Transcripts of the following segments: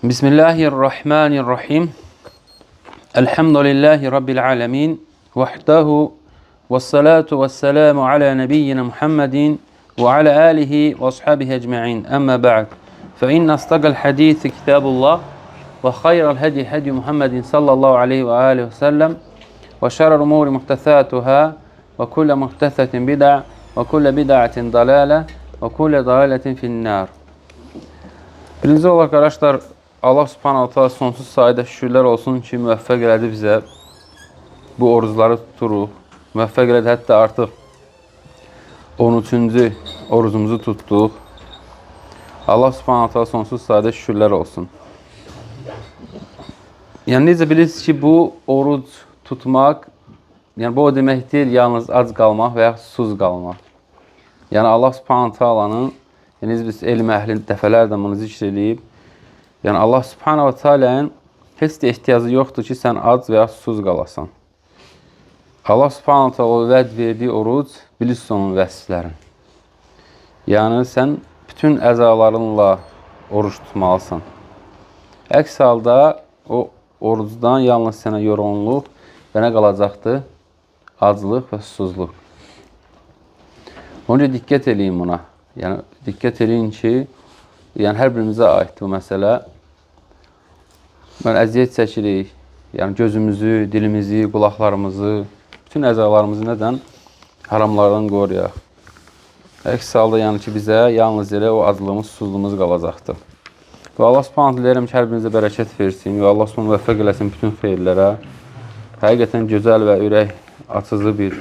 Bismillahirrahmanirrahim. Elhamdülillahi Rabbil alemin. Vahdahu ve salatu ve selamu ala nebiyyina Muhammedin ve ala alihi ve ashabihi ecma'in. Amma ba'd. Fe inne astaqal hadisi kitabullah ve hayral hedi hedi Muhammedin sallallahu aleyhi ve aleyhi ve sellem ve şerrel umuri muhtesatuhâ ve kulle muhtesetin bid'a ve kulle bid'atin dalâle ve kulle dalâletin finnâr. Birinci olarak arkadaşlar, Allah subhanahu ta'ala sonsuz sayıda şükürlər olsun ki, müvəffəq elədi bizə. Bu orucları tuturuq. Müvəffəq elədi, hətta artıq 13-cü orucumuzu tutduq. Allah subhanahu ta'ala sonsuz sayıda şükürlər olsun. Yəni, necə bilirsiniz ki, bu oruc tutmaq, yəni bu o demək deyil, yalnız ac qalmaq və ya susuz qalmaq. Yəni, Allah subhanahu ta'alanın, yəni biz elm əhli dəfələrlə bunu zikr edib, yəni Allah subhanahu ta'alanın heç də ehtiyacı yoxdur ki, sən ac və ya susuz qalasan. Allah subhanahu ta'ala vəd verdiyi oruc, bilirsiniz onun vəsiflərini. Yəni, sən bütün əzalarınla oruç tutmalısan. Əks halda o orucdan yalnız sənə yorğunluq və nə qalacaqdır? Aclıq və susuzluq. Onun üçün diqqət eləyin buna. Yəni, diqqət eləyin ki, yəni hər birimizə aiddir bu məsələ. Mən əziyyət çəkirik, yəni gözümüzü, dilimizi, qulaqlarımızı, bütün əzalarımızı nədən? Haramlardan qoruyaq. Əks halda yəni ki, bizə yalnız elə o aclığımız, susuzluğumuz qalacaqdır. Və Allah subhanahu deyirəm ki, hər birinizə bərəkət versin və Allah subhanahu vəffəq eləsin bütün xeyirlərə. Həqiqətən gözəl və ürək açıcı bir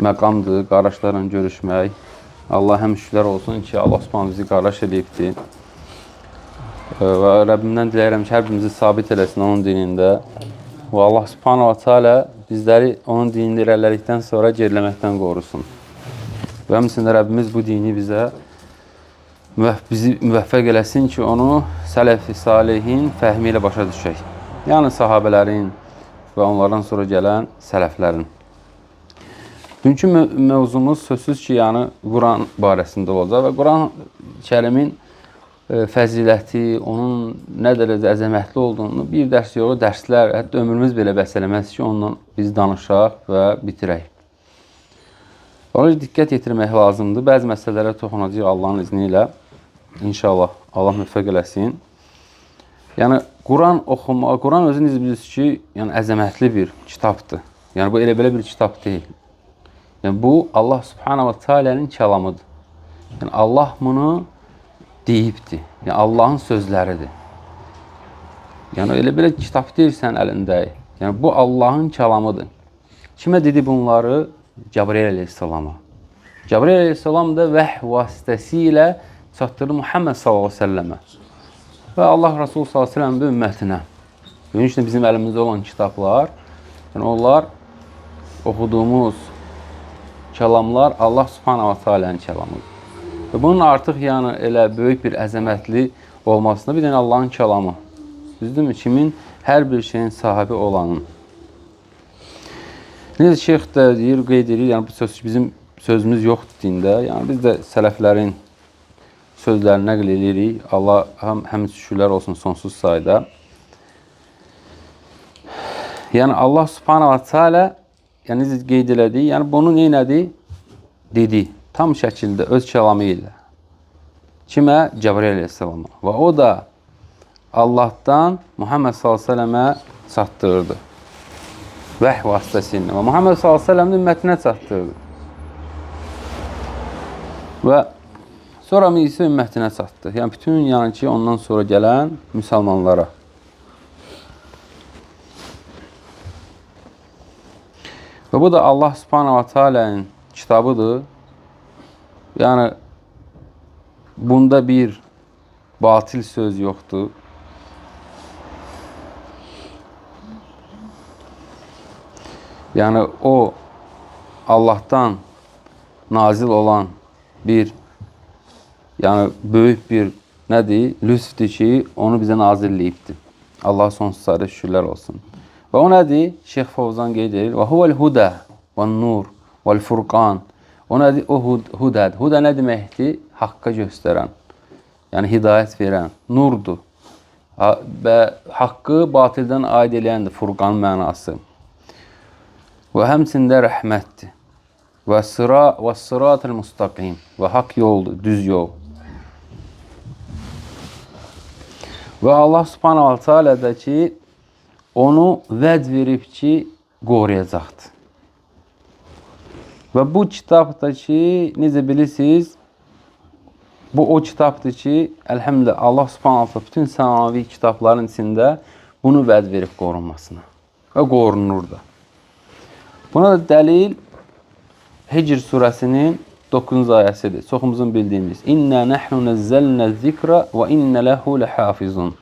məqamdır, qardaşlarla görüşmək. Allah həmişə şükürlər olsun ki, Allah subhanahu bizi qardaş edibdir. Və Rəbbimdən diləyirəm ki, hər birimizi sabit eləsin onun dinində. Və Allah subhanahu teala bizləri onun dinində irəlilədikdən sonra geriləməkdən qorusun. Və həmçinin Rəbbimiz bu dini bizi müvəffəq eləsin ki, onu sələf-i salihin fəhmi ilə başa düşək. Yəni sahabələrin və onlardan sonra gələn sələflərin. Bugünkü mövzumuz sözsüz ki, yəni Quran barəsində olacaq və Quran-Kərimin fəziləti, onun nə dərəcə əzəmətli olduğunu bir dərs yox, dərslər, hətta ömrümüz belə bəs eləməz ki, ondan biz danışaq və bitirək. Ona diqqət yetirmək lazımdır. Bəzi məsələlərə toxunacaq Allahın izni ilə. İnşallah Allah müvəffəq eləsin. Yəni, Quran oxumaq, Quran özü necə bilirsiniz ki, yəni əzəmətli bir kitabdır. Yəni, bu elə-belə bir kitab deyil. Yəni, bu Allah subhanahu teala'nın kəlamıdır. Yəni, Allah bunu deyibdir. Yəni, Allahın sözləridir. Yəni, elə-belə kitab deyil sənin əlində. Yəni, bu Allahın kəlamıdır. Kimə dedi bunları? Cəbrail əleyhissalama. Cəbrail əleyhissalam da vəhy vasitəsilə çatdırdı Muhammed sallallahu əleyhi və səlləmə. Və Allah Rasulü sallallahu əleyhi və səlləmin ümmətinə. Bugün bizim əlimizdə olan kitablar, yəni onlar oxuduğumuz kəlamlar Allah subhanahu teala'nın kəlamıdır. Və bunun artıq yəni elə böyük bir əzəmətli olmasında bir dənə Allahın kəlamı. Düzdürmü? Kimin? Hər bir şeyin sahibi olanın. Necə şeyx də deyir, qeyd edir, yəni bu söz bizim sözümüz yoxdur dində. Yəni biz də sələflərin sözlərini nəql edirik. Allah həmin şükürlər olsun sonsuz sayda. Yəni Allah subhanahu teala yəni necə qeyd elədi, yəni bunu nə elədi? Dedi, tam şəkildə öz kəlamı ilə. Kimə? Cəbrail əleyhissalama. Və o da Allahdan Muhammed sallallahu əleyhi və səlləmə çatdırdı. Vəhy vasitəsilə. Və Muhammed sallallahu əleyhi və səlləmin ümmətinə çatdırdı. Və sonra isə ümmətinə çatdı. Yəni bütün yəni ki, ondan sonra gələn müsəlmanlara. Və bu da Allah subhanahu teala'nın kitabıdır. Yəni bunda bir batil söz yoxdur. Yəni o Allahdan nazil olan bir yəni böyük bir nədir? Lütfdir ki, onu bizə nazilləyibdir. Allah sonsuz sayda şükürlər olsun. Və o nədir? Şeyx Fovzan qeyd edir. Və huvel hudə və nur və furqan. O nədir? O hudədir. Hudə nə deməkdir? Haqqa göstərən. Yəni hidayət verən, nurdur. və haqqı batildən aid eləyəndir Furqan mənası. Və həmçində rəhmətdir. Və sıratul mustaqim və haqq yoldur, düz yol. Və Allah subhanahu wa ta'ala da ki, onu vəd verib ki, qoruyacaqdır. Və bu kitabda ki, necə bilirsiniz, bu o kitabdır ki, əlhəmdülillah, Allah subhanahu wa ta'ala bütün səmavi kitabların içində bunu vəd verib qorunmasına. Və qorunur da. Buna da dəlil Hicr surəsinin 9-cu ayəsidir. Çoxumuzun bildiyimiz. İnna nahnu nazzalna zikra və inna lahu lahafizun.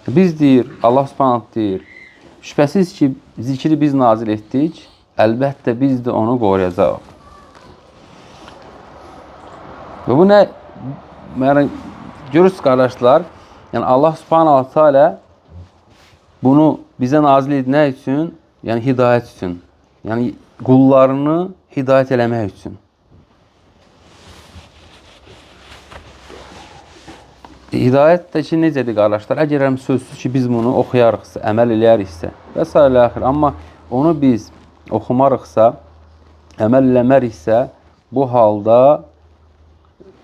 Biz deyir, Allah subhanahu deyir, şübhəsiz ki, zikri biz nazil etdik, əlbəttə biz də onu qoruyacaq. Və bu nə? Görürsünüz qardaşlar, yəni Allah subhanahu teala bunu bizə nazil etmək üçün, yəni hidayət üçün, yəni qullarını hidayət eləmək üçün. Hidayət də ki, necədir qardaşlar? Əgər sözsüz ki, biz bunu oxuyarıqsa, əməl eləyəriksə və s. Amma onu biz oxumarıqsa, əməl eləməriksə, bu halda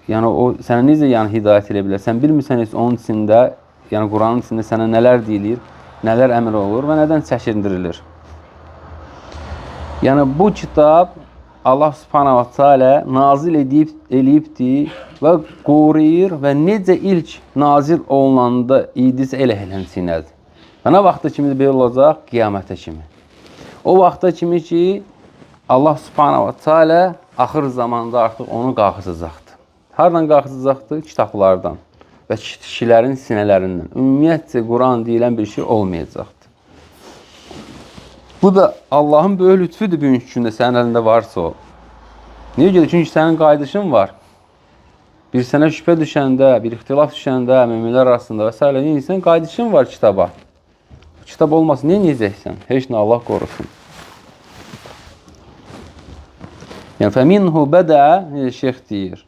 yəni o sənə necə hidayət edə bilər? Sən bilmirsən heç onun içində, yəni Quranın içində sənə nələr deyilir, nələr əmr olur və nədən çəkindirilir? Yəni bu kitab Allah subhanahu wa ta'ala nazil eləyibdir və qoruyur və necə ilk nazil olunanda idisə elə eləmsinədir. Və nə vaxta kimi belə olacaq? Qiyamətə kimi. O vaxta kimi ki, Allah subhanahu wa ta'ala axır zamanda artıq onu qalxızacaqdır. Hardan qalxızacaqdır? Kitablardan və kişilərin sinələrindən. Ümumiyyətcə, Quran deyilən bir şey olmayacaqdır. Bu da Allahın böyük lütfüdür bugünkü gündə sənin əlində varsa o. Niyə görə? Çünki sənin qayıdışın var. Bir sənə şübhə düşəndə, bir ixtilaf düşəndə, müminlər arasında və s. Sən qayıdışın var kitaba. Kitab olmasın, niyə yiyəcəksən? Heç nə Allah qorusun. Yəni, fəminhu bədə, şeyx deyir.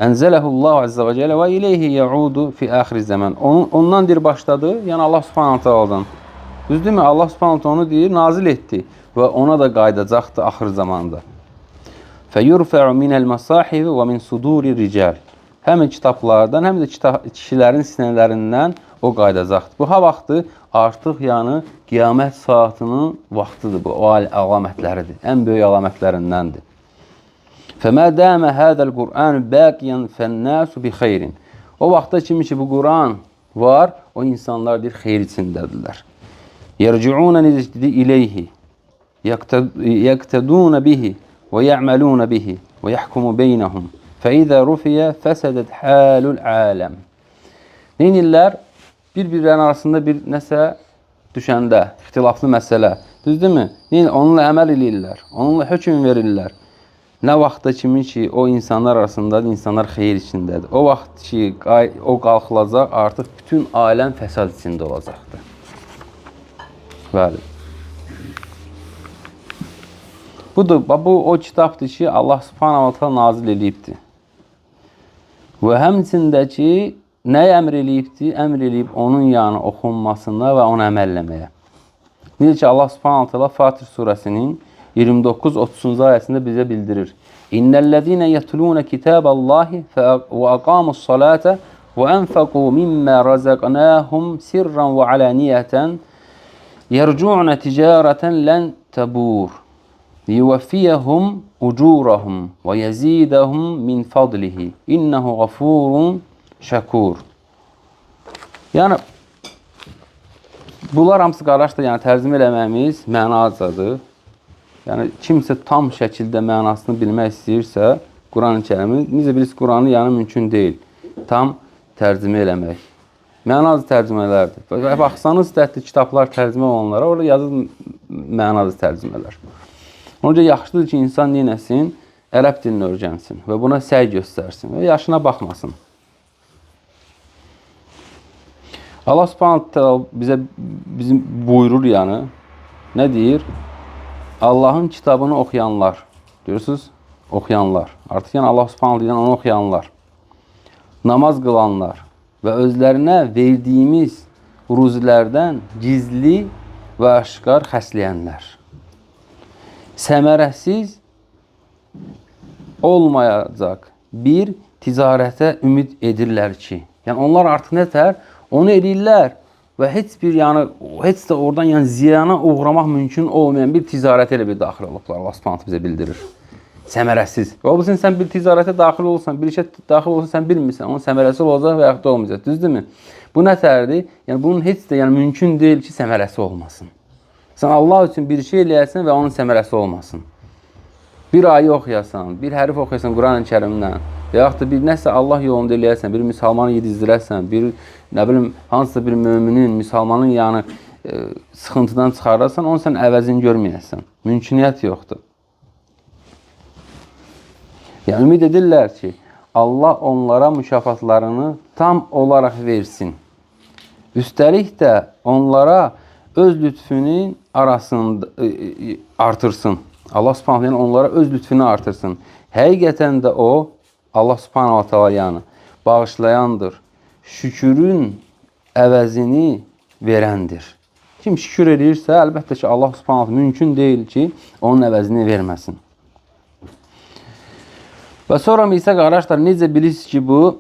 Ənzələhullahu əzzə və cələ və iləyhi yəudu fi əxri zəmən. Ondan deyir başladı, yəni Allah subhanahu ta'aladan. Düzdürmü? Allah subhanahu onu deyir, nazil etdi və ona da qayıdacaqdır axır zamanda. Fəyurfə'u minəl məsahibi və min suduri rical. Həm kitablardan, həm də kişilərin sinələrindən o qayıdacaqdır. Bu vaxtı artıq yəni qiyamət saatının vaxtıdır bu, o əlamətləridir. Ən böyük əlamətlərindəndir. Fəmə dəmə hədəl Qur'an bəqiyən fənnəsu bi xeyrin. O vaxta kimi ki bu Quran var, o insanlar bir xeyr içindədirlər. يرجعون إليه يقتدون به ويعملون به ويحكم بينهم فإذا رفي فسدت حال العالم. Neynirlər? Bir-birlərinin arasında bir nəsə düşəndə, ixtilaflı məsələ. Düzdürmü? Onunla əməl edirlər, onunla hökm verirlər. Nə vaxtda kimi ki, o insanlar arasında insanlar xeyir içindədir. O vaxt ki, o qalxılacaq, artıq bütün aləm fəsad içində olacaqdır. Bəli. Bu o kitabdır ki, Allah subhanahu wa ta'ala nazil eləyibdir. Və həmçində ki, nəyə əmr eləyibdir? Əmr eləyib onun yanı oxunmasına və onu əməlləməyə. Necə ki, Allah subhanahu wa ta'ala Fatir surəsinin 29-30-cu ayəsində bizə bildirir. İnnellezine yetlûne kitâballâhi və aqâmus salâte və enfiqû mimmâ razaqnâhum sirran və alâniyeten يرجعون تجارة لن تبور ليوفيهم أجورهم ويزيدهم من فضله إنه غفور şəkur. Yəni bunlar hamısı qardaşlar, yəni tərcümə eləməyimiz mənacadır. Yəni kimsə tam şəkildə mənasını bilmək istəyirsə, Quran-Kərimi, necə bilirsiniz, Quranı yəni mümkün deyil tam tərcümə eləmək. Mənazı tərcümələrdir. Və baxsanız, dəhtli kitablar tərcümə olanlara, orada yazır mənazı tərcümələr. Ona görə yaxşıdır ki, insan neyləsin, ərəb dilini öyrənsin və buna səy göstərsin və yaşına baxmasın. Allah subhanahu bizim buyurur yəni, nə deyir? Allahın kitabını oxuyanlar, görürsünüz? Oxuyanlar. Artıq yəni Allah subhanahu deyilən onu oxuyanlar. Namaz qılanlar. və özlərinə verdiyimiz ruzilərdən gizli və aşkar xəsləyənlər. Səmərəsiz olmayacaq bir ticarətə ümid edirlər ki, yəni onlar artıq nətər onu edirlər və heç də oradan ziyana uğramaq mümkün olmayan bir ticarətə elə bir daxil olublar. Allah Subhanahu bizə bildirir. Səmərəsiz. O bilsin, sən bir ticarətə daxil olsan, bir işə daxil olsan, sən bilmirsən, onun səmərəsi olacaq və yaxud da olmayacaq. Düzdürmü? Bu nətərdir? Yəni bunun heç də mümkün deyil ki, səmərəsi olmasın. Sən Allah üçün bir şey eləyəsən və onun səmərəsi olmasın. Bir ayı oxuyasan, bir hərif oxuyasan Quran-ı Kərimdən və yaxud da bir nəsə Allah yolunda eləyəsən, bir müsəlmanı yedizdirəsən, bir hansısa bir müminin, müsəlmanın sıxıntıdan çıxarırsan, onu sən əvəzini görməyəsən. Mümküniyyət yoxdur. Yəni, ümid edirlər ki, Allah onlara mükafatlarını tam olaraq versin. Üstəlik də onlara öz lütfünün arasında artırsın. Allah Subhanahu onlara öz lütfünü artırsın. Həqiqətən də o, Allah Subhanahu Teala bağışlayandır. Şükürün əvəzini verəndir. Kim şükür edirsə, əlbəttə ki, Allah Subhanahu mümkün deyil ki, onun əvəzini verməsin. Və sonra isə qardaşlar, necə bilirsiniz ki, bu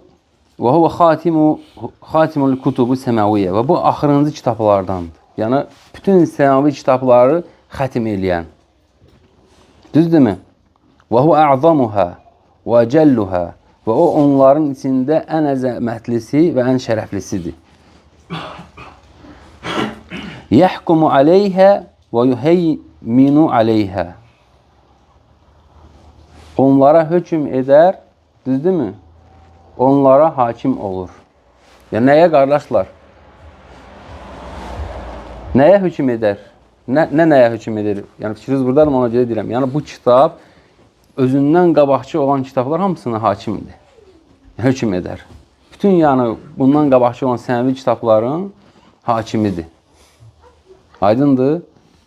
və huve xatimul kutubu səmaviyyə və bu axırıncı kitablardandır. Yəni, bütün səmavi kitabları xətim eləyən. Düzdürmü? Və huve a'zamuhə və cəlluhə və o onların içində ən əzəmətlisi və ən şərəflisidir. Yəhkumu aleyhə və yuheyminu aleyhə. Onlara hökm edər, düzdürmü? Onlara hakim olur. Yəni, nəyə qardaşlar? Nəyə hökm edər? Nəyə hökm edir? Yəni, fikriniz buradadır, ona görə deyirəm. Yəni, bu kitab özündən qabaqçı olan kitablar hamısına hakimdir. Hökm edər. Bütün, bundan qabaqçı olan səməvi kitabların hakimidir. Aydındır?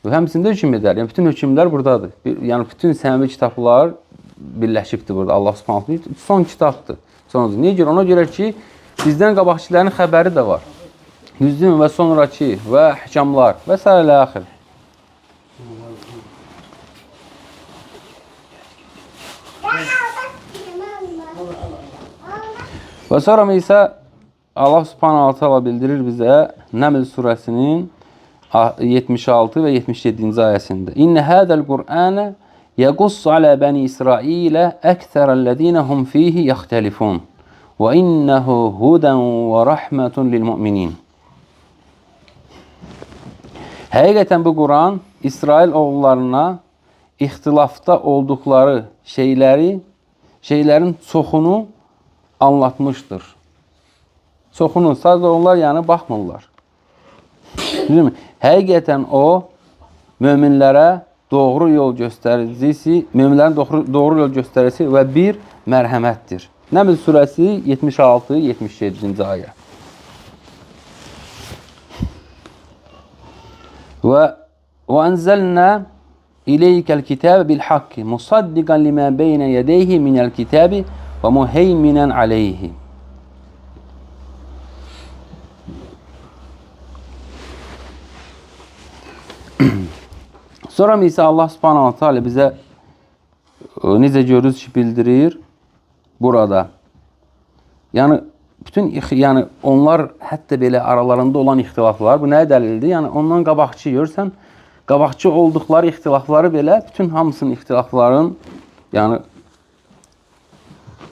Və həmsində hökm edər. Yəni, bütün hökmlər buradadır. Yəni, bütün səməvi kitablar birləşibdir burada. Allah Subhanahu son kitabdır. Niyə görə? Ona görə ki, bizdən qabaqçilərin xəbəri də var. Düzdürmü? Və sonraki və əhkamlar və s. ilə axır. Və sonra isə Allah Subhanahu Teala bildirir bizə Nəml surəsinin 76 və 77-ci ayəsində. İnnə hədəl Qur'anə yəqussu alə bəni İsrailə əksərəl-ləzīnə hum fihi yaxtəlifun və innəhu hudən və rəhmətun lil-mü'minin. Həqiqətən bu Quran İsrail oğullarına ixtilafda olduqları şeylərin çoxunu anlatmışdır. Çoxunu, sadəcə onlar baxmırlar. Həqiqətən o, möminlərə doğru yol göstəricisi, möminlərin doğru yol göstəricisi və bir mərhəmətdir. Nəml surəsi 76-77-ci ayə. Və ənzəlnə ileykəl kitəbə bil-haqqi musaddiqan limə beynə yədeyhi minəl kitəbi və muheyminən aleyhi. Sonra isə Allah Subhanahu Teala bizə necə görürüz ki, bildirir burada. Yəni onlar hətta belə aralarında olan ixtilaflar, bu nəyə dəlildir? Yəni ondan qabaqçı görsən, qabaqçı olduqları ixtilafları belə, bütün hamısının ixtilafların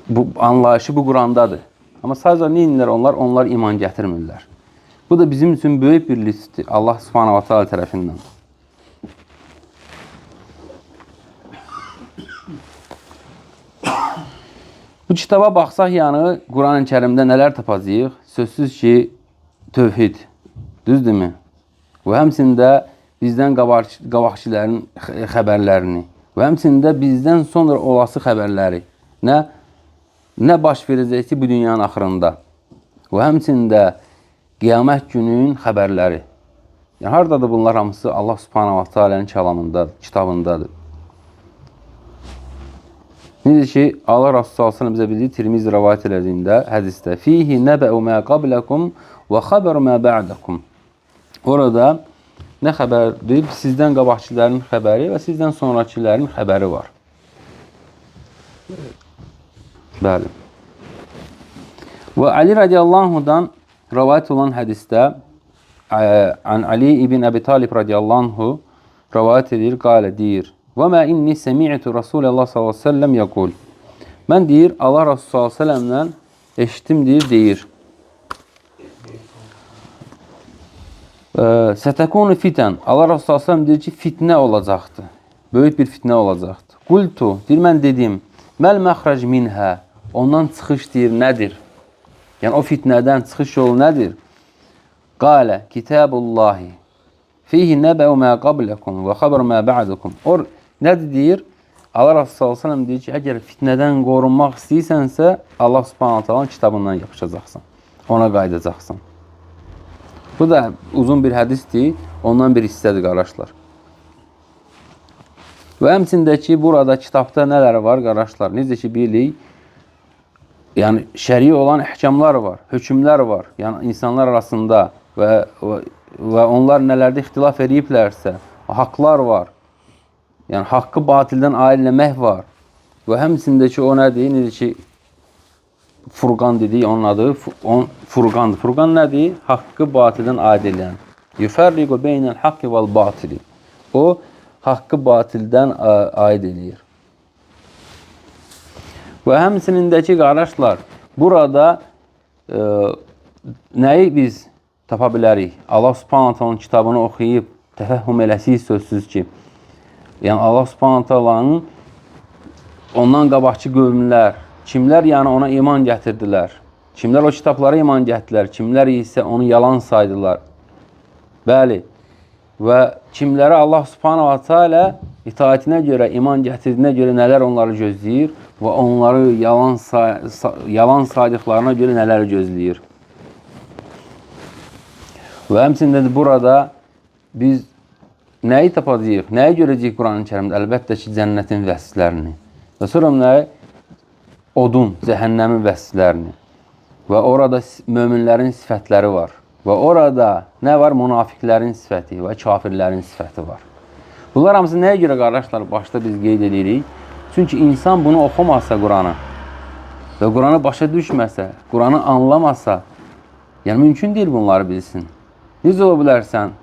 bu anlayışı bu Qurandadır. Amma sadəcə neyinlər onlar? Onlar iman gətirmirlər. Bu da bizim üçün böyük bir lütfdir Allah Subhanahu Teala tərəfindən. Bu kitaba baxsaq, Quran-ı Kərimdə nələr tapacağıq? Sözsüz ki, tövhid, düzdürmü? Və həmçində bizdən qabaqçilərin xəbərlərini və həmçində bizdən sonra olası xəbərləri, nə baş verəcək ki, bu dünyanın axırında və həmçində qiyamət günün xəbərləri. Yəni, haradadır bunlar hamısı? Allah Subhanahu Teala'nın kəlamındadır, kitabındadır. Necə ki, Allah Rasulü sallallahu əleyhi və səlləm bizə bildiyi Tirmizi rivayet elədiyində hədisdə fihi nəbə'u mə qablakum və xəbəru mə ba'dakum. Orada nə xəbərdir? Sizdən qabaqçıların xəbəri və sizdən sonrakıların xəbəri var. Bəli. Və Ali radiyallahu anhudan rivayet olan hədisdə an Ali ibn Əbi Talib radiyallahu anhu rivayet edir, qalə deyir: "Və mə inni semi'tu Rasulullah sallallahu əleyhi və səlləm yəqul." Mən deyir, Allah Rasulü sallallahu əleyhi və səlləmdən eşitdim deyir. Sətəkunu fitən. Allah Rasulü sallallahu əleyhi və səlləm deyir ki, fitnə olacaqdır. Böyük bir fitnə olacaqdır. Qultu, deyir mən dedim, məl məxrac minhə. Ondan çıxış deyir nədir? Yəni o fitnədən çıxış yolu nədir? Qalə kitabullahi fihi nəbə'u mə qablakum və xəbəru mə ba'dakum. Nədir deyir? Allah Rasulü sallallahu əleyhi və səlləm deyir ki, əgər fitnədən qorunmaq istəyirsənsə, Allah Subhanahu taalanın kitabından yapışacaqsan. Ona qayıdacaqsan. Bu da uzun bir hədisdir. Ondan bir hissədir qardaşlar. Və həmçində ki, burada kitabda nələr var qardaşlar? Necə ki bilik, yəni şəri olan əhkamlar var, hökmlər var. Yəni insanlar arasında və onlar nələrdə ixtilaf ediblərsə, haqlar var. Yəni haqqı batildən ayrılamaq var. Və həmçində ki, o nədir? Necə ki, Furqan dedik, onun adı Furqandır. Furqan nədir? Haqqı batildən ayrılayan. Yufarriqu beynəl haqqi vəl batili. O, haqqı batildən aid eləyir. Və həmçinindəki qardaşlar, burada nəyi biz tapa bilərik? Allah Subhanahu taalanın kitabını oxuyub təfəhüm eləsik sözsüz ki, yəni Allah Subhanahu taalanın ondan qabaqçı qövmlər, kimlər yəni ona iman gətirdilər, kimlər o kitablara iman gətirdilər, kimlər isə onu yalan saydılar. Bəli, və kimlərə Allah Subhanahu taala itaətinə görə, iman gətirdiyinə görə nələr onları gözləyir və onları yalan saydıqlarına görə nələr gözləyir. Və həmçində burada biz nəyi tapacağıq, nəyi görəcəyik Quran-ı Kərimdə? Əlbəttə ki, cənnətin vəsiflərini. Və sonra nəyi? Odun, cəhənnəmin vəsiflərini. Və orada möminlərin sifətləri var. Və orada nə var? Münafiqlərin sifəti və kafirlərin sifəti var. Bunlar hamısı nəyə görə qardaşlar? Başda biz qeyd edirik. Çünki insan bunu oxumasa Quranı və Quranı başa düşməsə, Quranı anlamasa, yəni mümkün deyil bunları bilsin. Necə ola bilərsən?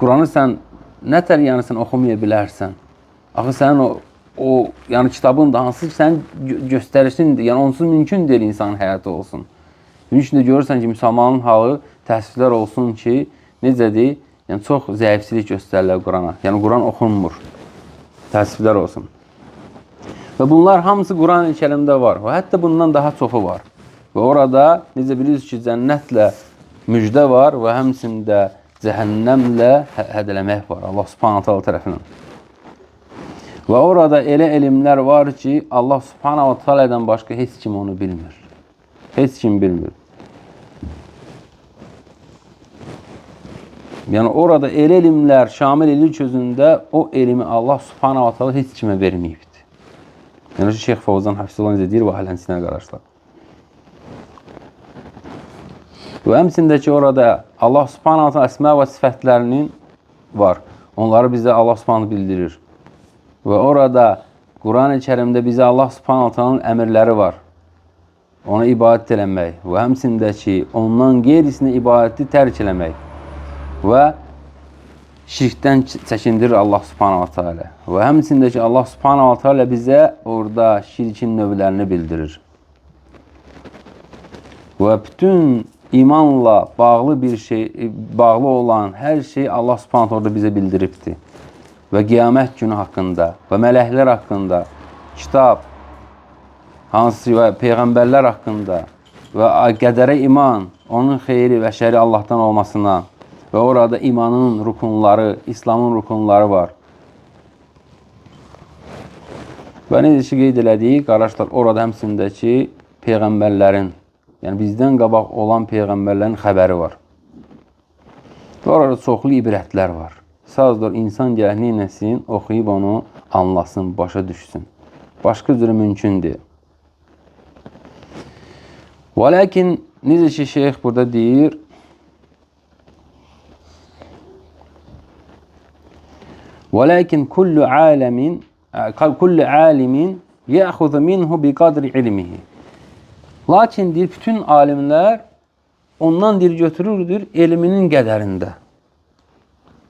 Quranı sən nətər yəni sən oxumaya bilərsən? Axı sənin o yəni kitabın da hansı sən göstərişindir. Yəni onsuz mümkün deyil insanın həyatı olsun. Bunun üçün də görürsən ki, müsəlmanın halı təsvirlər olsun ki, necədir? Yəni çox zəifçilik göstərirlər Qurana. Yəni Quran oxunmur. Təsvirlər olsun. Və bunlar hamısı Quran-ı Kərimdə var. Və hətta bundan daha çoxu var. Və orada necə bilirsiniz ki, cənnətlə müjdə var və həmçində cəhənnəmlə hədələmək var Allah Subhanahu taala tərəfindən. Və orada elə elmlər var ki, Allah Subhanahu taaladan başqa heç kim onu bilmir. Heç kim bilmir. Yəni orada elə elmlər şamil elmlər közündə o elmi Allah Subhanahu taala heç kimə verməyibdir. Yəni Şeyx Fovzan Hafizullah deyir və ahlənsinə qardaşlar. Və həmçində ki, orada Allah Subhanahu taala əsma və sifətlərinin var. Onları bizə Allah Subhanahu bildirir. Və orada Quran-ı Kərimdə bizə Allah Subhanahu taalanın əmrləri var. Ona ibadət eləmək və həmçində ki, ondan qeyrisinə ibadəti tərk eləmək və şirkdən çəkindirir Allah Subhanahu taala. Və həmçində ki, Allah Subhanahu taala bizə orada şirkin növlərini bildirir. Və bütün imanla bağlı bir şey, bağlı olan hər şey Allah Subhanahu taala bizə bildiribdir. Və qiyamət günü haqqında və mələklər haqqında, kitab, hansı və peyğəmbərlər haqqında və qədərə iman, onun xeyri və şəri Allahdan olmasına və orada imanın rukunları, İslamın rukunları var. Və necə ki, qeyd elədik, qardaşlar, orada həmçindəki peyğəmbərlərin, yəni bizdən qabaq olan peyğəmbərlərin xəbəri var. Və orada çoxlu ibrətlər var. Sadəcə insan gələk neynəsin, oxuyub onu anlasın, başa düşsün. başqa cürə mümkündür. Və lakin necə ki şeyx burada deyir, və lakin kullu alimin yəxuzu minhu bi qadri ilmihi. Lakin deyir, bütün alimlər ondan deyir götürürdür elminin qədərində.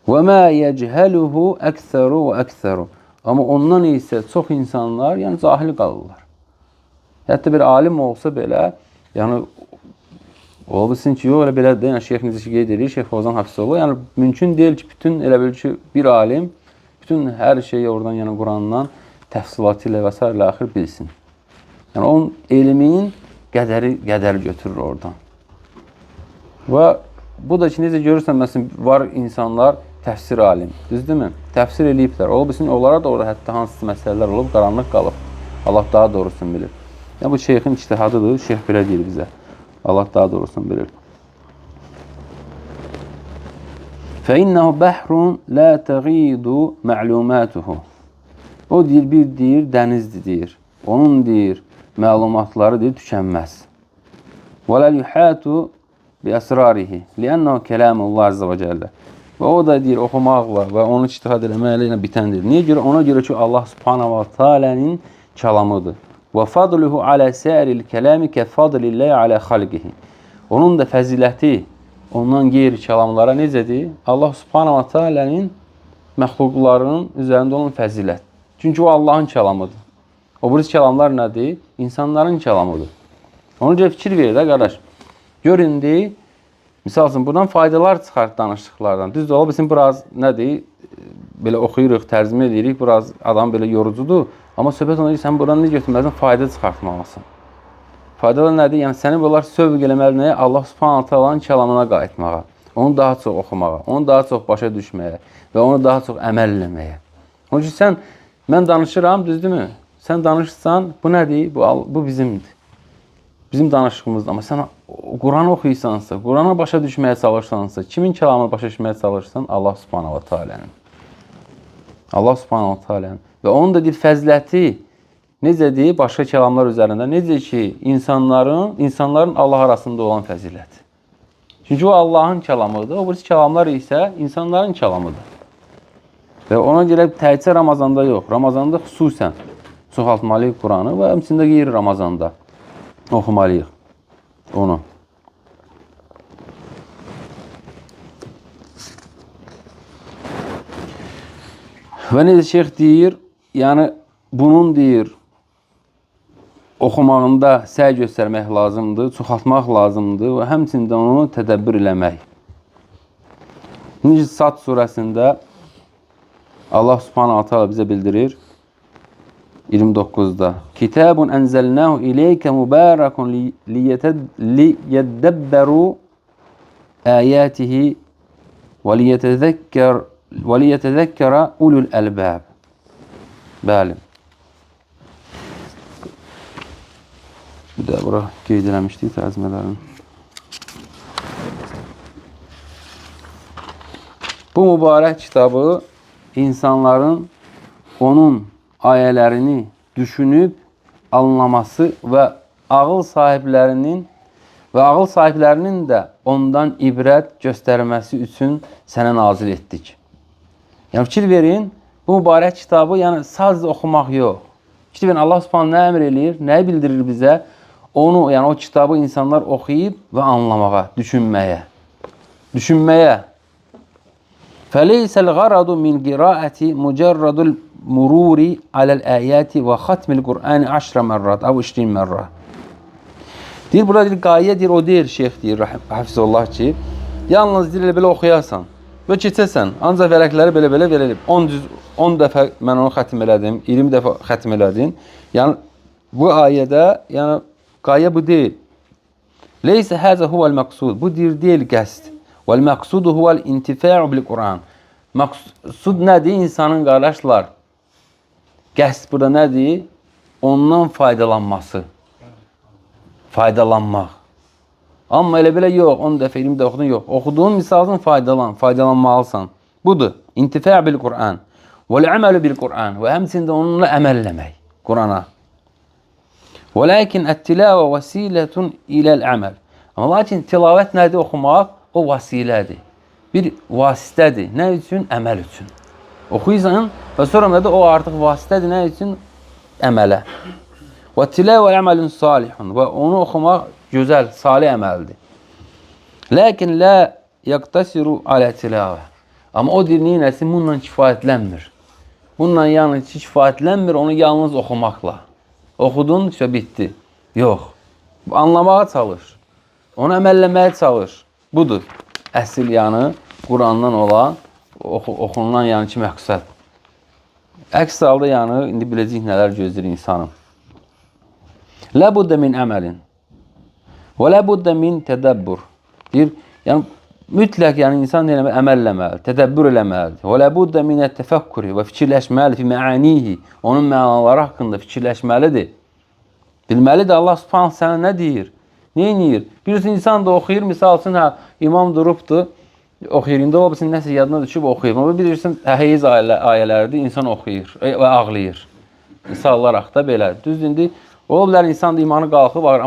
Və mə yechəluhu əksəru və əksəru. Amma ondan isə çox insanlar, yəni cahil qalırlar. Hətta bir alim olsa belə, yəni ola bilsin ki, yox, elə belədir. Yəni şeyx necə ki qeyd edir, Şeyx Fovzan Hafizoğlu, yəni mümkün deyil ki, bütün elə bil ki, bir alim bütün hər şeyi oradan, yəni Qurandan təfsilatı ilə və s. ilə axır bilsin. Yəni onun elmin qədəri götürür oradan. Və bu da ki, necə görürsən, məsələn, var insanlar təfsir alim, düzdürmü? Təfsir eləyiblər. Ola bilsin, onlara da orada hətta hansı məsələlər olub, qaranlıq qalıb. Allah daha doğrusunu bilir. Yəni bu şeyxin ictihadıdır, şeyx belə deyir bizə. Allah daha doğrusunu bilir. فَإِنَّهُ بَحْرٌ لَا تَغِيدُ مَعْلُومَاتُهُ. O deyir, bir deyir, dənizdir deyir. Onun deyir, məlumatları deyir, tükənməz. وَلَا يُحَاتُ بِأَسْرَارِهِ لِأَنَّهُ كَلَامُ اللّٰهِ عَزَّ وَجَلَّ. Və o da deyir, oxumaqla və onu ictihad eləməklə bitəndir. Niyə görə? Ona görə ki, Allah subhanahu wa ta'alənin kəlamıdır. Və fadluhu alə səril kələmi kəfadlillahi alə xalqihi. Onun da fəziləti ondan qeyri kəlamlara necədir? Allah subhanahu wa ta'alənin məxluqlarının üzərində olan fəzilət. Çünki o Allahın kəlamıdır. O birisi kəlamlar nədir? İnsanların kəlamıdır. Ona görə fikir verir də, qardaş. Görün deyir, misal üçün, buradan faydalar çıxart danışdıqlardan. Düzdür, ola bilsin, biraz nədir? Belə oxuyuruq, tərcümə edirik, biraz adam belə yorucudur. Amma söhbət ona deyir, sən buradan nə götürməlisən? Fayda çıxartmalısın. Faydalar nədir? Yəni, səni bunlar sövq eləməli nəyə? Allah subhanahu ta'alanın kəlamına qayıtmağa, onu daha çox oxumağa, onu daha çox başa düşməyə və onu daha çox əməl eləməyə. Onun üçün mən danışıram, düzdürmü? Sən danışırsan, bu nədir? Bu bizimdir. Bizim danışığımızdır. Amma sən Quranı oxuyursansa, Qurana başa düşməyə çalışsansa, kimin kəlamını başa düşməyə çalışsan? Allah subhanahu ta'alanın. Allah subhanahu ta'alanın. Və onun da deyir, fəziləti necədir? Başqa kəlamlar üzərində. Necə ki, insanların Allah arasında olan fəziləti. Çünki o Allahın kəlamıdır. O birisi kəlamlar isə insanların kəlamıdır. Və ona görə təkcə Ramazanda yox. Ramazanda xüsusən çoxaltmalıyıq Quranı və həmçində qeyri Ramazanda oxumalıyıq onu. Və necə şeyx deyir, yəni bunun deyir, oxumağında səy göstərmək lazımdır, çoxaltmaq lazımdır və həmçində onu tədəbbür eləmək. Necə Sad surəsində Allah subhanahu ta'ala bizə bildirir 29'da. Kitabun enzelnahu ileyke mübarekun liyeddebberu ayatihi ve liyetezekkera ulul elbab. Bəli. Bir də bura qeyd eləmişdik tərcümələrini. Bu mübarək kitabı insanların onun ayələrini düşünüb anlaması və ağıl sahiblərinin də ondan ibrət göstərməsi üçün sənə nazil etdik. Yəni fikir verin, bu mübarək kitabı yəni sadəcə oxumaq yox. Fikir verin, Allah Subhanahu nə əmr eləyir, nəyi bildirir bizə? Onu, yəni o kitabı insanlar oxuyub və anlamağa, düşünməyə. فَلَيْسَ الْغَرَضُ مِنْ قِرَاءَةِ مُجَرَّدُ الْمُرُورِ عَلَى الْآيَاتِ وَخَتْمِ الْقُرْآنِ 10 مرات أو 20 مرة. Deyir, burada deyir, qayə deyir, o deyir, şeyx deyir, hafizullah ki, yalnız deyir, belə oxuyasan və keçəsən, ancaq vərəqləri belə verilib. 10 dəfə mən onu xətim elədim, 20 dəfə xətim elədim. Yəni, bu ayədə, yəni, qayə bu deyil. Leysə həzə huvəl məqsud, bu deyil qəsd. Vəl-məqsudu huvəl-intifa'u bil-Quran. Məqsud nədir? İnsanın, qardaşlar, qəsd burada nədir? Ondan faydalanması. Faydalanmaq. Amma elə belə yox, 10 dəfə, 20 dəfə oxudun, yox. Oxuduğun misalın faydalanmalısan. Budur, intifa' bil-Quran. Vəl-əməlu bil-Quran. Və həmçində onunla əməl eləmək. Qurana. Velakin et-tilava vasiletun ila'l amal. Amma lakin tilavət nədir? Oxumaq o vasilədir. Bir vasitədir. Nə üçün? Əməl üçün. Oxuyursan və sonra da o artıq vasitədir. Nə üçün? Əmələ. Və tilava amalun salihun. Və onu oxumaq gözəl, salih əməldir. Lakin la yaqtasiru ala tilava. Amma o dinin nəsi bununla kifayətlənmir. Bununla yalnız kifayətlənmir, onu yalnız oxumaqla. Oxudun, işte bitdi. Yox. Anlamağa çalış. Onu əməlləməyə çalış. Budur. Əsl yanı Qurandan olan oxunulan yəni ki məqsəd. Əks halda yəni indi biləcək nələr gözləyir insanın. La budda min əməlin. Və la budda min tədəbbür. Deyir, yəni mütləq yəni insan əməl eləməlidir, tədəbbür eləməlidir. Və la budda min təfəkkürü və fikirləşməlidir fi məanihi. Onun mənaları haqqında fikirləşməlidir. Bilməlidir Allah Subhanahu sənə nə deyir? Nə edir? Birisi insan da oxuyur, misal üçün imam durubdur, oxuyur. İndi o birisi nəsə yadına düşüb oxuyur. Amma bilirsən həyiz ayələrdir, insan oxuyur və ağlayır. Misal olaraq da belə. Düzdür, indi ola bilər insan da imanı qalxıb ağır,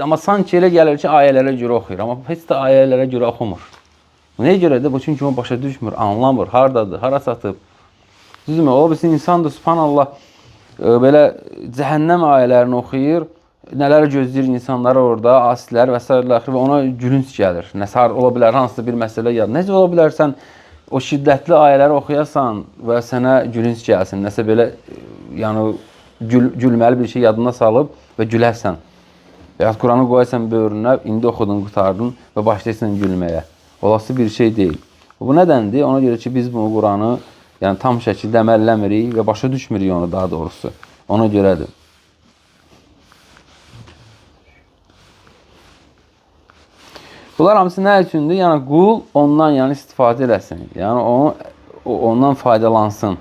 amma sanki elə gəlir ki, ayələrə görə oxuyur. Amma heç də ayələrə görə oxumur. Nəyə görədir? Bu çünki o başa düşmür, anlamır, hardadır, hara satıb. Düzdürmü? Ola bilsin insan da subhanallah belə cəhənnəm ayələrini oxuyur. Nələr gözləyir insanları orada, asilər və s. və ona gülünc gəlir. Nəsə ola bilər, hansısa bir məsələ gəlir. Necə ola bilər sən o şiddətli ayələri oxuyasan və sənə gülünc gəlsin. Nəsə belə yəni gülməli bir şey yadına salıb və gülərsən. Və ya Quranı qoyarsan böyrünə, indi oxudun, qutardın və başlayırsan gülməyə. Olası bir şey deyil. Bu nədəndir? Ona görə ki, biz bu Quranı yəni tam şəkildə əməlləmirik və başa düşmürük onu daha doğrusu. Ona görədir. Bunlar hamısı nə üçündür? Yəni qul ondan yəni istifadə eləsin. Yəni ondan faydalansın.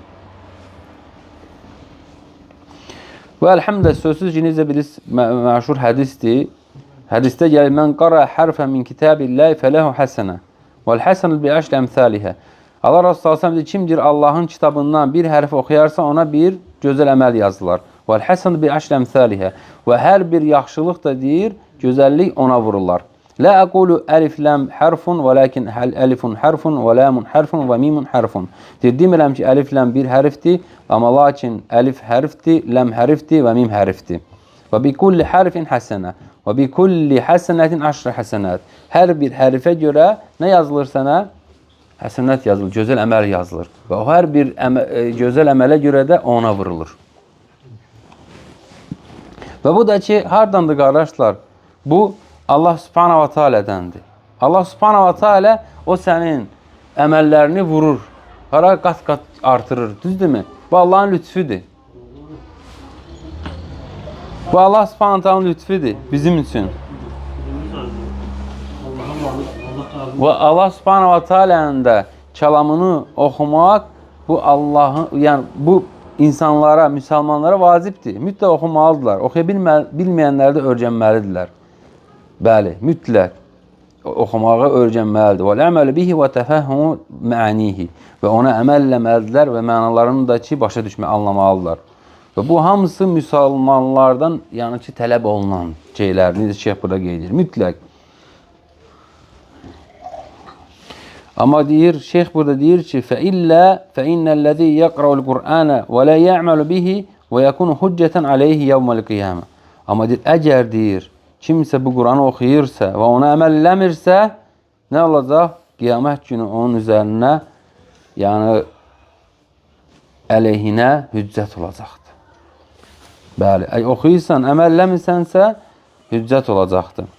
Və əlhəmdə sözsüz ki, necə bir məşhur hədisdir. Hədisdə gəlir, mən qara hərfə min kitabillahi fələhu həsənə vəl həsənə bi əşri əmsalihə. Allah Resulü sallallahu əleyhi kimdir Allahın kitabından bir hərf oxuyarsa ona bir gözəl əməl yazılar. Vəl həsənə bi əşri əmsalihə. Və hər bir yaxşılıq da deyir, gözəllik ona vururlar. La aqulu alif lam harfun velakin hal alifun harfun ve lamun harfun ve mimun harfun. Demirəm ki, alif lam bir hərfdir, amma lakin alif hərfdir, lam hərfdir və mim hərfdir. Və bi kulli harfin hasenə və bi kulli hasenatin aşr hasenat. Hər bir hərfə görə nə yazılır sənə? Həsənət yazılır, gözəl əməl yazılır. Və hər bir gözəl əmələ görə də ona vurulur. Və bu da ki, hardandır qardaşlar? Bu Allah Subhanahu wa Taala'dandır. Allah Subhanahu wa Taala o sənin əməllərini vurur. Hara qat-qat artırır. Düzdürmü? Bu Allahın lütfüdür. Bu Allah Subhanahu Taala'nın lütfüdür bizim üçün. Və Allah Subhanahu wa Taala'nın da kəlamını oxumaq bu Allahın, yəni bu insanlara, müsəlmanlara vacibdir. Mütləq oxumalıdırlar. Oxuya bilməyənlər də öyrənməlidirlər. Bəli, mütləq oxumağı öyrənməlidir. Və əməl bihi və təfəhhümu məanihi. Və ona əməl eləməlidirlər və mənalarını da ki, başa düşmək, anlamalıdırlar. Və bu hamısı müsəlmanlardan yəni ki, tələb olunan şeylərdir. Şeyh burada qeyd edir. Mütləq. Amma deyir, şeyh burada deyir ki, فَإِنَّ يَقْرَوُ الْقُرْآنَ وَلَا يَعْمَلُ بِهِ وَيَكُنُ حُجَّةً عَلَيْهِ يَوْمَ الْقِيَامَةِ. Amma deyir, əgər deyir, kimsə bu Quranı oxuyursa və ona əməl eləmirsə, nə olacaq? Qiyamət günü onun üzərinə, yəni əleyhinə hüccət olacaqdır. Bəli, oxuyursan, əməl eləmirsənsə, hüccət olacaqdır.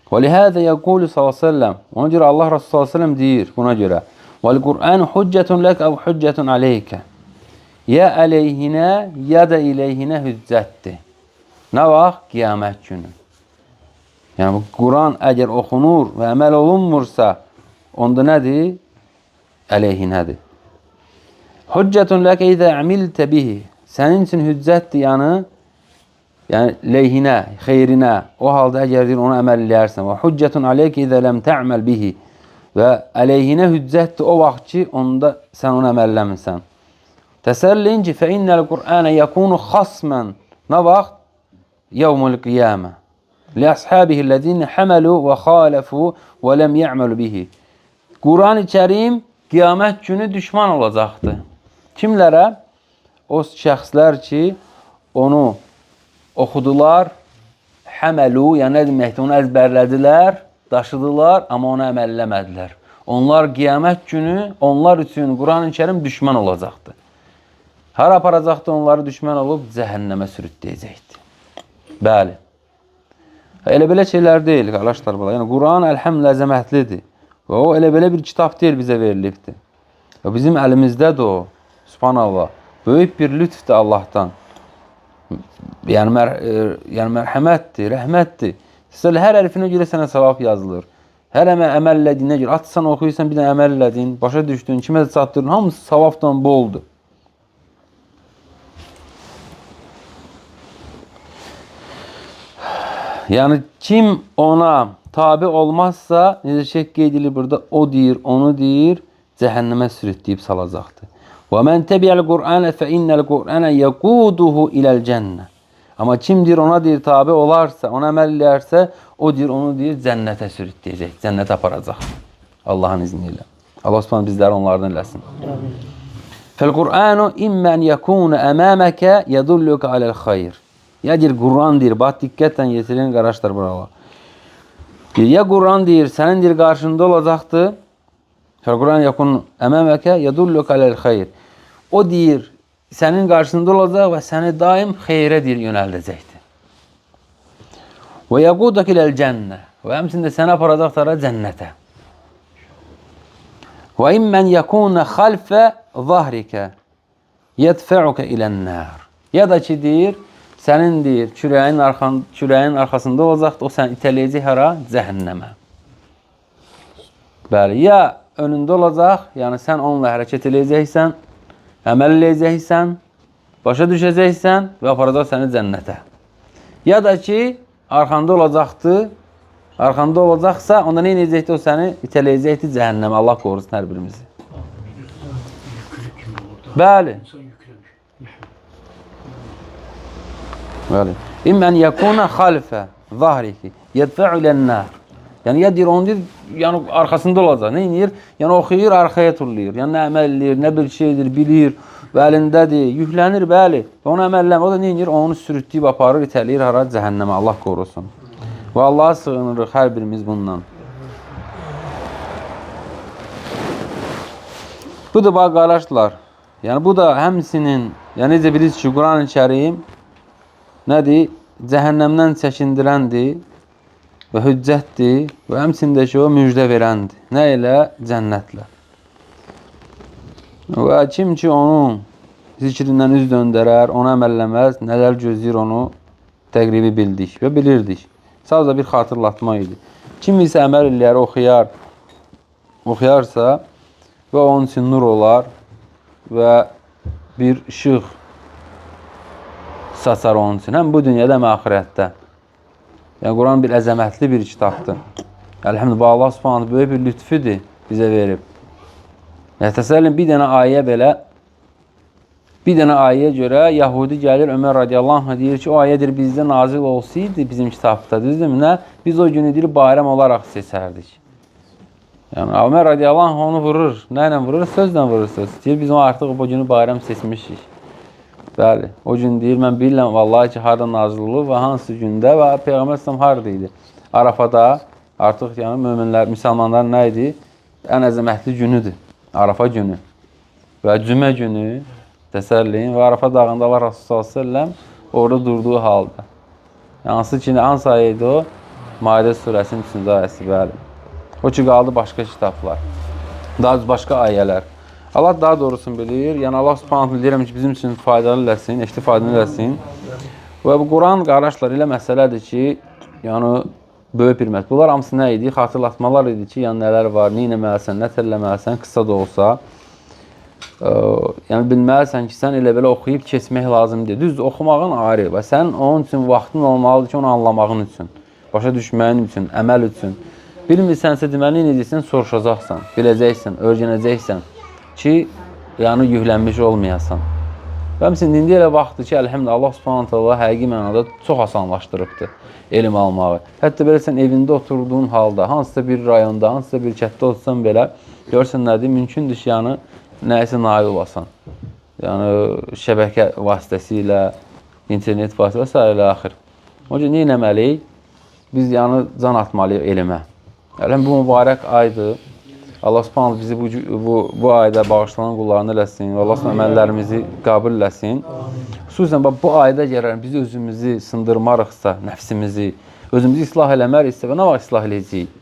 Və lihədə yəqulu s.ə.v. Ona görə Allah Rasulü s.ə.v. deyir buna görə. Vəl-Qur'an hüccətun lək əv hüccətun aleykə. Ya əleyhinə, ya da ileyhinə hüccətdir. Nə vaxt? Qiyamət günü. Yəni, Quran əgər oxunur və əməl olunmursa, onda nədir? Əleyhinədir. Hüccətun ləkə idə əmiltə bihi. Sənin üçün hüccətdir, yəni leyhinə, xeyrinə. O halda əgər deyir, ona əməl eləyərsən. Və hüccətun aleykə idə ləm tə'məl bihi. Və əleyhinə hüccətdir o vaxt ki, onda sən onu əməl eləmirsən. Təsəlliyin ki, fə innəl Qur'anə yakunu xasmən. Nə vaxt? Yevmul qiyamə. Li əshabihillezine hamelu və xalefu və lem ya'malu bihi. Quran-ı Kərim qiyamət günü düşman olacaqdır. Kimlərə? O şəxslər ki, onu oxudular, həməlu, yəni nə deməkdir, onu əzbərlədilər, daşıdılar, amma onu əməl eləmədilər. Onlar qiyamət günü, onlar üçün Quran-ı Kərim düşman olacaqdır. Hara aparacaqdır onları düşman olub, cəhənnəmə sürütləyəcəkdir. Bəli. Elə belə şeylər deyil, qardaşlar. Yəni, Quran əlhəmdülə əzəmətlidir. Və o, elə belə bir kitab deyil bizə verilibdir. Və bizim əlimizdədir o, subhanallah. Böyük bir lütfdir Allahdan. Yəni mərhəmətdir, rəhmətdir. Sizə hər hərfinə görə sənə savab yazılır. Hər əməl elədiyinə görə, atsan, oxuyursan, bir də əməl elədin, başa düşdün, kimə də çatdırdın, hamısı savabdan boldur. Yəni, kim ona tabi olmazsa, necə şey qeyd edilir burada, o deyir, onu deyir, cəhənnəmə sürütləyib salacaqdır. وَمَنْ تَبِعَ الْقُرْآنَ فَإِنَّ الْقُرْآنَ يَقُودُهُ إِلَى الْجَنَّةِ. Amma kim deyir, ona deyir, tabi olarsa, ona əməl eləyərsə, o deyir, onu deyir, cənnətə sürütləyəcək, cənnətə aparacaq. Allahın izni ilə. Allah subhanahu bizləri onlardan eləsin. فَالْقُرْآنُ إِمَّنْ يَكُونَ أَمَامَكَ يَدُلُّكَ عَلَى الْخَيْرِ. Ya deyir, Quran deyir, bax, diqqətlə yetirin, qardaşlar, buralar. Ya Quran deyir, sənin deyir, qarşında olacaqdır. Fəl-Quran yakun əməməkə yədulluka aləl-xeyr. O deyir, sənin qarşında olacaq və səni daim xeyrə deyir, yönəldəcəkdir. Və yəqudak iləl-cənnə. Və həmçində səni aparacaqlara cənnətə. Və immən yəkunə xalfə zahrikə yədfə'ukə ilən-nər. Ya da ki, deyir, sənin deyir, kürəyin arxasında olacaqdır, o səni itələyəcək hara? Cəhənnəmə. Bəli, ya önündə olacaq, yəni sən onunla hərəkət eləyəcəksən, əməl eləyəcəksən, başa düşəcəksən və aparacaq səni cənnətə. Ya da ki, arxanda olacaqdır, arxanda olacaqsa, onda nə edəcəkdir? O səni itələyəcəkdir cəhənnəmə. Allah qorusun hər birimizi. Bəli. Bəli. İmmən yəkuna xalfə zahriki yədfə'u ilən-nər. Yəni, ya deyir, onu deyir, yəni arxasında olacaq. Nə edir? Yəni, oxuyur, arxaya turlayır. Yəni, nə əməl edir, nə bir şeydir, bilir və əlindədir, yüklənir, bəli. Və onu əməlləm. O da nə edir? Onu sürütləyib, aparır, itələyir, hara cəhənnəmə. Allah qorusun. Və Allah'a sığınırıq hər birimiz bundan. Bu da bax, qardaşlar. Yəni, bu da həmsinin, yəni necə bilirsiniz ki, Quran-ı Kərim nədir? Cəhənnəmdən çəkindirəndir və hüccətdir və həmçində ki, o müjdə verəndir. Nə ilə? Cənnətlə. Və kim ki, onun zikrindən üz döndərər, onu əməlləməz, nələr gözləyir onu təqribi bildik və bilirdik. Sadəcə bir xatırlatma idi. Kim isə əməl eləyər, oxuyarsa və onun üçün nur olar və bir işıq saçar onun üçün. Həm bu dünyada, həm axirətdə. Yəni, Quran bir əzəmətli bir kitabdır. Əlhəmdülillah, Allah subhanahu böyük bir lütfüdür bizə verib. Təsəllin bir dənə ayə belə, bir dənə ayəyə görə Yahudi gəlir, Ömər radiyallahu anh deyir ki, o ayədir bizdə nazil olsaydı bizim kitabda, düzdürmü? Nə? Biz o günü deyir, bayram olaraq seçərdik. Yəni, Ömər radiyallahu anh onu vurur. Nə ilə vurur? Sözlə vurur söz. Deyir, biz artıq o günü bayram seçmişik. Bəli, o gün deyir, mən bilirəm, vallahi ki, harada nazil olub və hansı gündə və Peyğəmbər s.ə.v harada idi? Arafada artıq yəni, möminlər, müsəlmanlar nə idi? Ən əzəmətli günüdür, Arafa günü və cümə günü, təsəlliyin və Arafa dağında Allah Rasulü s.ə.v orada durduğu halda. Hansı ki, hansı ayə idi o? Maidə surəsinin 3-cü ayəsi, bəli. O ki, qaldı başqa kitablar, daha başqa ayələr. Allah daha doğrusunu bilir. Yəni, Allah subhanahu deyirəm ki, bizim üçün faydalı eləsin, eşli faydalı eləsin. Və bu Quran, qardaşlar, elə məsələdir ki, yəni, böyük bir məsələ. Bunlar hamısı nə idi? Xatırlatmalar idi ki, yəni, nələr var, nə eləməlisən, nə tərləməlisən, qısa da olsa. Yəni, bilməlisən ki, sən elə belə oxuyub keçmək lazımdır. Düzdür, oxumağın ayrı və sən onun üçün vaxtın olmalıdır ki, onu anlamağın üçün, başa düşməyin üçün, əməl üçün. Bilmirsənsə, deməli, necəsən, soruşacaqsan, biləcəksən, öyrənəcəksən ki, yəni yüklənmiş olmayasan. Və məsələn, indi elə vaxtdır ki, əlhəmdülillah, Allah Subhanahu taala həqiqi mənada çox asanlaşdırıbdır elm almağı. Hətta belə sən evində oturduğun halda, hansısa bir rayonda, hansısa bir kənddə olsan belə, görürsən nədir, mümkündür ki, yəni nəyisə nail olasan. Yəni şəbəkə vasitəsilə, internet vasitəsilə və s. axır. Onun üçün nə etməliyik? Biz yəni can atmalıyıq elmə. Əlhəm bu mübarək aydır. Allah Subhanahu bizi bu ayda bağışlanan qullarını eləsin və Allah əməllərimizi qəbul eləsin. Xüsusən bu ayda gərək biz özümüzü sındırmarıqsa, nəfsimizi, özümüzü islah eləməriksə və nə vaxt islah eləyəcəyik?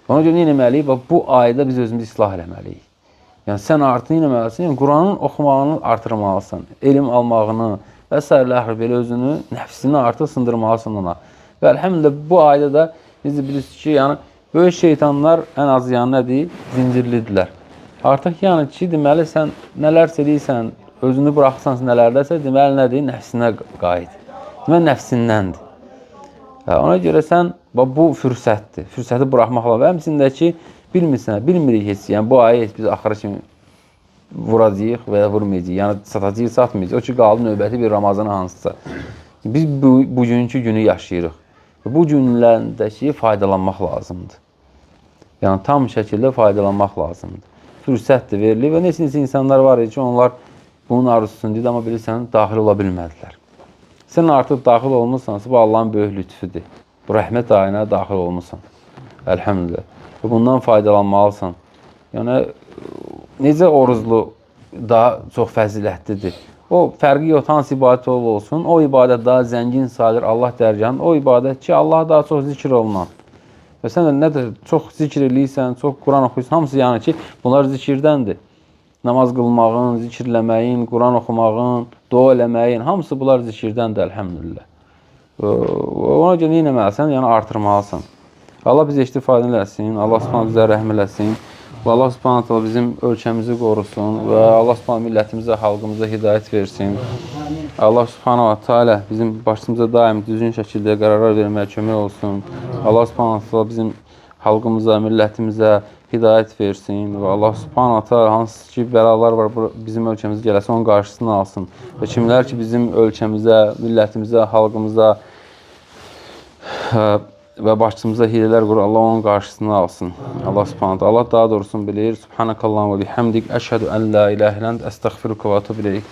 Ona görə nə etməliyik? Bu ayda biz özümüzü islah eləməliyik. Yəni sən artıq nə etməlisən? Yəni Quranın oxumağını artırmalısan, elm almağını və s. belə özünü, nəfsini artıq sındırmalısan ona. Və əlhəmdülillah bu ayda da biz bilirsiniz ki, yəni böyük şeytanlar ən az yəni nədir? Zincirlidirlər. Artıq yəni ki, deməli sən nələrsə eləyirsən, özünü buraxırsansa nələrdəsə, deməli nədir? Nəfsinə qayıt. Deməli nəfsindəndir. Ona görə sən bu fürsətdir. Fürsəti buraxmaq lazım. Və həmçində ki, bilmirik heç. Yəni bu ayı heç biz axıra kimi vuracağıq və ya vurmayacağıq. Yəni satacağıq, satmayacağıq. O ki, qaldı növbəti bir Ramazan hansısa. Biz bugünkü günü yaşayırıq. Bu günlərdəki faydalanmaq lazımdır. Yəni tam şəkildə faydalanmaq lazımdır. Fürsətdir verilir və neçə insanlar var ki, onlar bunun arzusunu amma bilirsən, daxil ola bilmədilər. Sən artıq daxil olmuşsansa, bu Allahın böyük lütfüdür. Bu rəhmət ayına daxil olmuşsan. Əlhəmdülillah. Və bundan faydalanmalısan. Yəni, necə oruclu daha çox fəzilətlidir. O fərqi yox, hansı ibadət olsun, o ibadət daha zəngin sayılır Allah dərgahında. O ibadət ki, Allah daha çox zikr olunan. Və sən də nədir, çox zikr eləyirsən, çox Quran oxuyursan, hamısı yəni ki, bunlar zikirdəndir. Namaz qılmağın, zikirləməyin, Quran oxumağın, dua eləməyin, hamısı bunlar zikirdəndir, əlhəmdülillah. Ona görə nə etməlisən? Yəni artırmalısan. Allah bizi istifadəni eləsin, Allah Subhanahu bizə rəhm eləsin. Və Allah Subhanahu bizim ölkəmizi qorusun və Allah Subhanahu millətimizə, xalqımıza hidayət versin. Allah Subhanahu Teala bizim başımıza daim düzgün şəkildə qərarlar verməyə kömək olsun. Allah Subhanahu bizim xalqımıza, millətimizə hidayət versin və Allah Subhanahu Teala hansı ki bəlalar var bizim ölkəmizə gələsə onun qarşısını alsın. Və kimlər ki bizim ölkəmizə, millətimizə, xalqımıza və başımıza hilələr qurur, Allah onun qarşısını alsın. Allah Subhanahu Allah daha doğrusunu bilir. Subhanakallahumma və bihamdik, əşhədü ən la ilahə illə əntə, əstəğfiruka və etûbu ileyk.